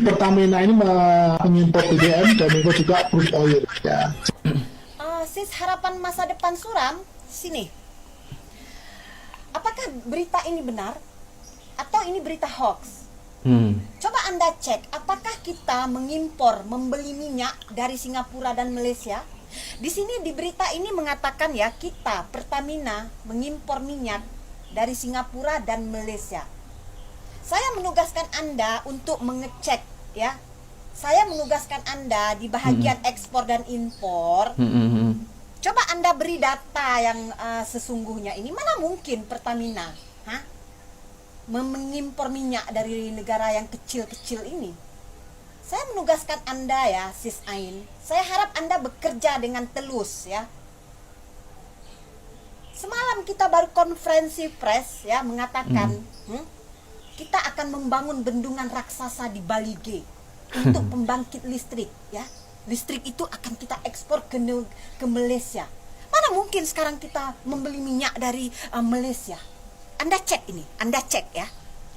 Pertamina ini mengimpor BBM dan juga crude oil ya. Sis harapan masa depan suram, sini. Apakah berita ini benar atau ini berita hoax? Coba Anda cek, apakah kita mengimpor, membeli minyak dari Singapura dan Malaysia? Di sini di berita ini mengatakan ya, kita Pertamina mengimpor minyak dari Singapura dan Malaysia. Saya menugaskan Anda untuk mengecek ya. Saya menugaskan Anda di bahagian ekspor dan impor. Coba Anda beri data yang sesungguhnya ini. Mana mungkin Pertamina mengimpor minyak dari negara yang kecil-kecil ini? Saya menugaskan Anda ya, Sis Ain. Saya harap Anda bekerja dengan telus ya. Semalam kita baru konferensi pers ya, mengatakan kita akan membangun bendungan raksasa di Bali G untuk pembangkit listrik ya. Listrik itu akan kita ekspor ke Malaysia. Mana mungkin sekarang kita membeli minyak dari Malaysia? Anda cek ini, Anda cek ya.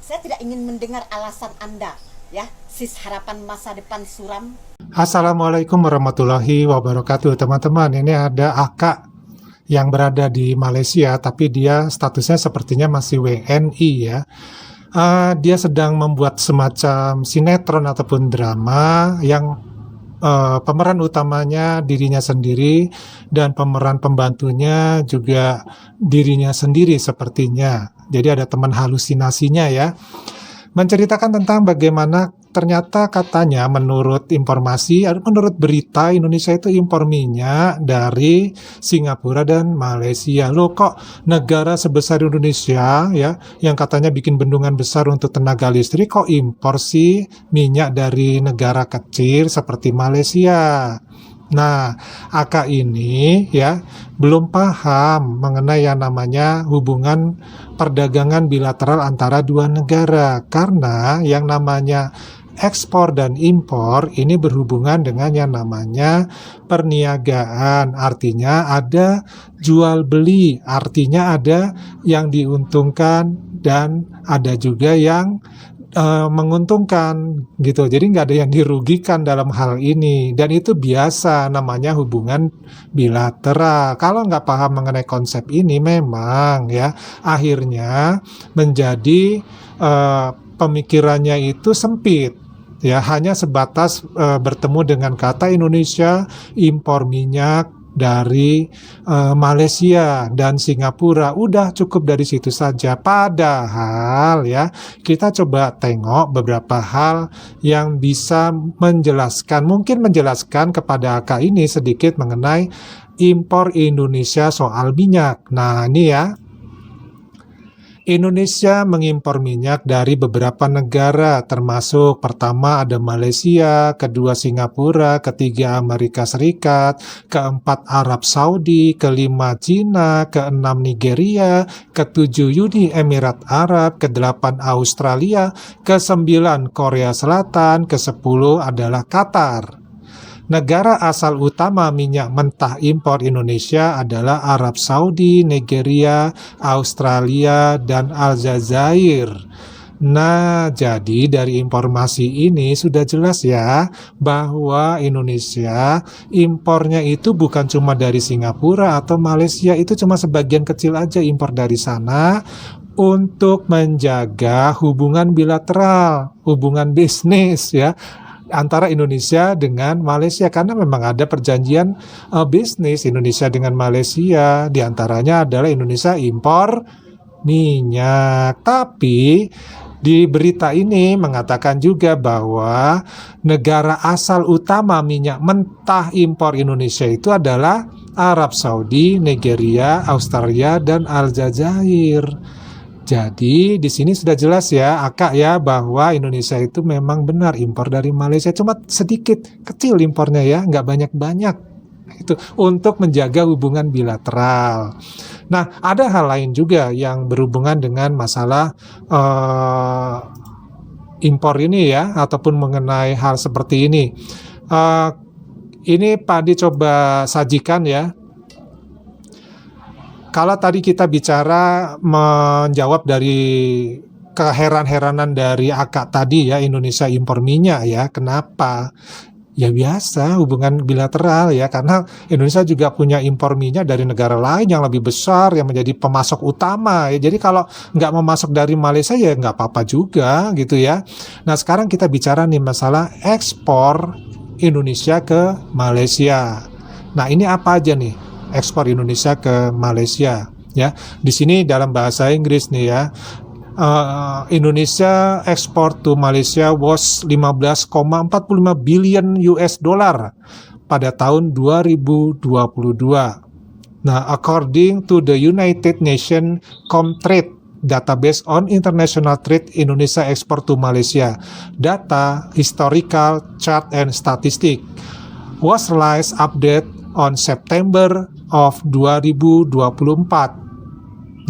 Saya tidak ingin mendengar alasan Anda ya, Sis harapan masa depan suram. Assalamualaikum warahmatullahi wabarakatuh, teman-teman. Ini ada Aka yang berada di Malaysia, tapi dia statusnya sepertinya masih WNI ya. Dia sedang membuat semacam sinetron ataupun drama yang pemeran utamanya dirinya sendiri dan pemeran pembantunya juga dirinya sendiri sepertinya. Jadi ada teman halusinasinya ya. Menceritakan tentang bagaimana ternyata katanya menurut informasi, menurut berita Indonesia itu impor minyak dari Singapura dan Malaysia. Loh, kok negara sebesar Indonesia ya, yang katanya bikin bendungan besar untuk tenaga listrik, kok impor sih minyak dari negara kecil seperti Malaysia? Nah, Aka ini ya belum paham mengenai yang namanya hubungan perdagangan bilateral antara dua negara, karena yang namanya ekspor dan impor ini berhubungan dengan yang namanya perniagaan. Artinya ada jual beli, artinya ada yang diuntungkan dan ada juga yang menguntungkan gitu. Jadi nggak ada yang dirugikan dalam hal ini, dan itu biasa namanya hubungan bilateral. Kalau nggak paham mengenai konsep ini, memang ya akhirnya menjadi pemikirannya itu sempit ya, hanya sebatas bertemu dengan kata Indonesia impor minyak dari Malaysia dan Singapura, udah cukup dari situ saja. Padahal ya, kita coba tengok beberapa hal yang bisa menjelaskan, mungkin menjelaskan kepada Aka ini sedikit mengenai impor Indonesia soal minyak. Nah ini ya, Indonesia mengimpor minyak dari beberapa negara, termasuk pertama ada Malaysia, kedua Singapura, ketiga Amerika Serikat, keempat Arab Saudi, kelima Cina, keenam Nigeria, ketujuh Uni Emirat Arab, kedelapan Australia, kesembilan Korea Selatan, kesepuluh adalah Qatar. Negara asal utama minyak mentah impor Indonesia adalah Arab Saudi, Nigeria, Australia, dan Aljazair. Nah, jadi dari informasi ini sudah jelas ya bahwa Indonesia impornya itu bukan cuma dari Singapura atau Malaysia, itu cuma sebagian kecil aja impor dari sana untuk menjaga hubungan bilateral, hubungan bisnis ya, antara Indonesia dengan Malaysia, karena memang ada perjanjian bisnis Indonesia dengan Malaysia, diantaranya adalah Indonesia impor minyak. Tapi di berita ini mengatakan juga bahwa negara asal utama minyak mentah impor Indonesia itu adalah Arab Saudi, Nigeria, Australia, dan Aljazair. Jadi di sini sudah jelas ya, Aka ya, bahwa Indonesia itu memang benar impor dari Malaysia, cuma sedikit kecil impornya ya, nggak banyak-banyak. Itu untuk menjaga hubungan bilateral. Nah, ada hal lain juga yang berhubungan dengan masalah impor ini ya, ataupun mengenai hal seperti ini. Ini Pak Adi coba sajikan ya. Kalau tadi kita bicara menjawab dari keheran-heranan dari akak tadi ya, Indonesia impor minyak ya. Kenapa? Ya biasa, hubungan bilateral ya, karena Indonesia juga punya impor minyak dari negara lain yang lebih besar yang menjadi pemasok utama ya. Jadi kalau nggak memasok dari Malaysia ya nggak apa-apa juga gitu ya. Nah sekarang kita bicara nih masalah ekspor Indonesia ke Malaysia. Nah ini apa aja nih ekspor Indonesia ke Malaysia ya. Di sini dalam bahasa Inggris nih ya. Indonesia export to Malaysia was 15,45 billion US dollar pada tahun 2022. Nah, according to the United Nations Comtrade database on international trade, Indonesia export to Malaysia data, historical chart and statistic was released update on September of 2024.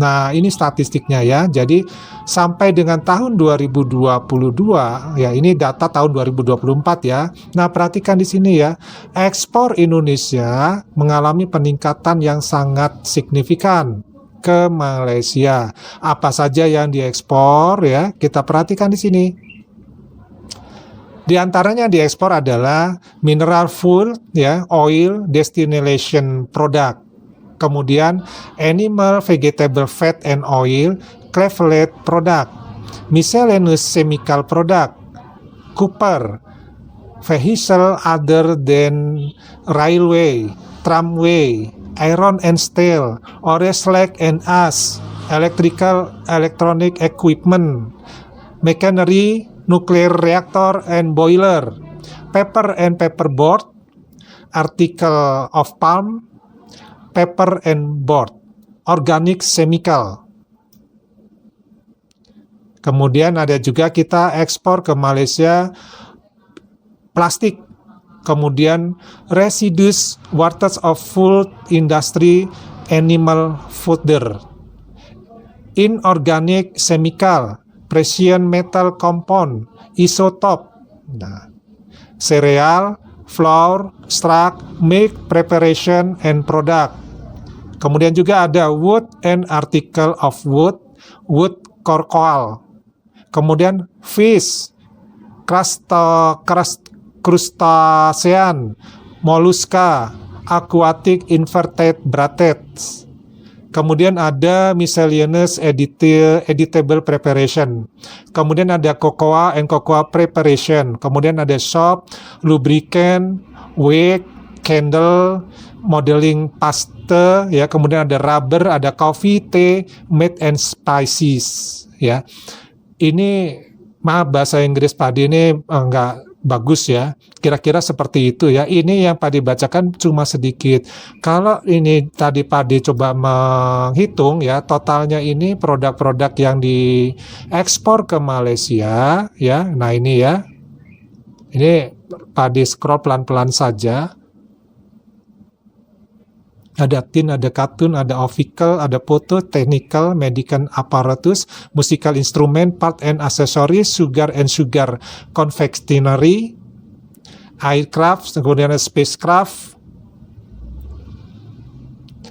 Nah, ini statistiknya ya. Jadi sampai dengan tahun 2022 ya, ini data tahun 2024 ya. Nah, perhatikan di sini ya. Ekspor Indonesia mengalami peningkatan yang sangat signifikan ke Malaysia. Apa saja yang diekspor ya? Kita perhatikan di sini. Di antaranya diekspor adalah mineral fuel ya, oil, distillation product. Kemudian animal, vegetable fat and oil, cleavage product, miscellaneous chemical product, copper, vehicle other than railway, tramway, iron and steel, ore slag and ash, electronic equipment, machinery, nuclear reactor and boiler, paper and paperboard, article of palm, paper and board, organic chemical. Kemudian ada juga kita ekspor ke Malaysia plastik. Kemudian residues waters of food industry, animal fodder, inorganic chemical, precious metal compound, isotope, cereal, flour, starch, milk preparation and product. Kemudian juga ada wood and article of wood, wood coral. Kemudian fish, crustacean, mollusca, aquatic invertebrates. Kemudian ada miscellaneous editable preparation. Kemudian ada cocoa and cocoa preparation. Kemudian ada soap, lubricant, wick, candle, modeling paste, ya. Kemudian ada rubber, ada coffee, tea, meat and spices, ya. Ini maaf bahasa Inggris Padi ini enggak bagus ya. Kira-kira seperti itu ya. Ini yang Padi bacakan cuma sedikit. Kalau ini tadi Padi coba menghitung ya, totalnya ini produk-produk yang diekspor ke Malaysia ya. Nah ini ya. Ini Padi scroll pelan-pelan saja. Ada tin, ada kartun, ada vehicle, ada foto, technical, medical apparatus, musical instrument, part and accessories, sugar and sugar confectionery, aircraft, kemudian spacecraft,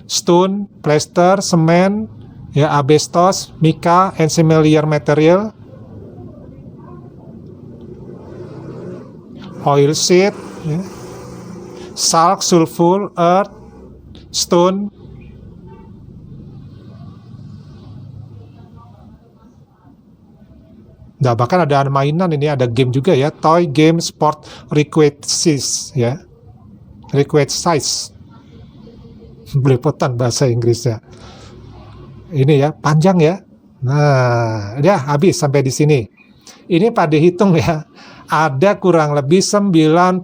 stone, plaster, semen, ya, asbestos, mica, and similar material, oil seed, ya, salt, sulfur, earth, stone, nah bahkan ada mainan ini, ada game juga ya, toy game sport requisites ya, requisites, belepotan bahasa Inggrisnya. Ini ya panjang ya. Nah, ya habis sampai di sini. Ini pada hitung ya. Ada kurang lebih 93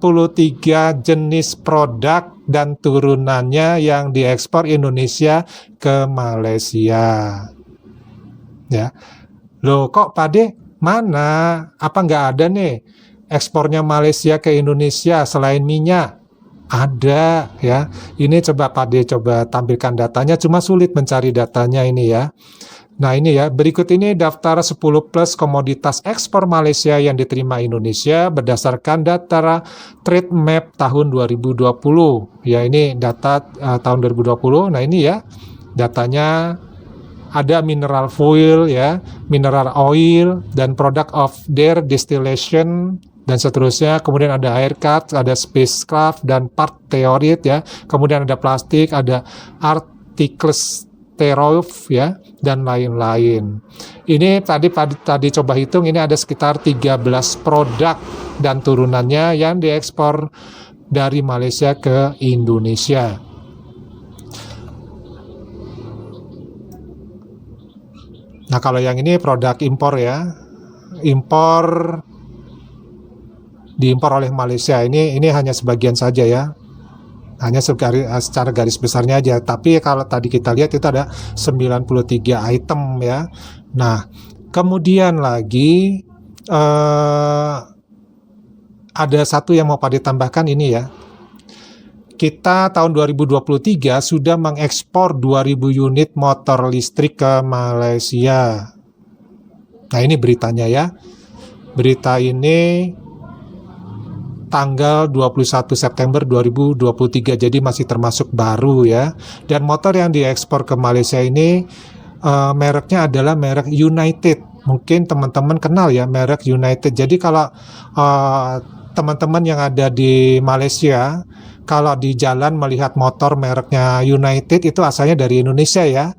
jenis produk dan turunannya yang diekspor Indonesia ke Malaysia. Ya. Loh kok Pade mana? Apa nggak ada nih ekspornya Malaysia ke Indonesia selain minyak? Ada ya. Ini coba Pade coba tampilkan datanya, cuma sulit mencari datanya ini ya. Nah ini ya, berikut ini daftar 10 plus komoditas ekspor Malaysia yang diterima Indonesia berdasarkan data Trade Map tahun 2020. Ya ini data tahun 2020, nah ini ya, datanya ada mineral fuel ya, mineral oil dan product of their distillation dan seterusnya. Kemudian ada aircraft, ada spacecraft dan part theory ya. Kemudian ada plastik, ada articles thereof ya, dan lain-lain. Ini tadi coba hitung, ini ada sekitar 13 produk dan turunannya yang diekspor dari Malaysia ke Indonesia. Nah, kalau yang ini produk impor ya, diimpor oleh Malaysia. Ini hanya sebagian saja ya, hanya secara garis besarnya aja. Tapi kalau tadi kita lihat itu ada 93 item ya. Nah, kemudian lagi ada satu yang mau Pak ditambahkan ini ya. Kita tahun 2023 sudah mengekspor 2000 unit motor listrik ke Malaysia. Nah, ini beritanya ya. Berita ini tanggal 21 September 2023, jadi masih termasuk baru ya. Dan motor yang diekspor ke Malaysia ini mereknya adalah merek United. Mungkin teman-teman kenal ya merek United. Jadi kalau teman-teman yang ada di Malaysia, kalau di jalan melihat motor mereknya United itu asalnya dari Indonesia ya.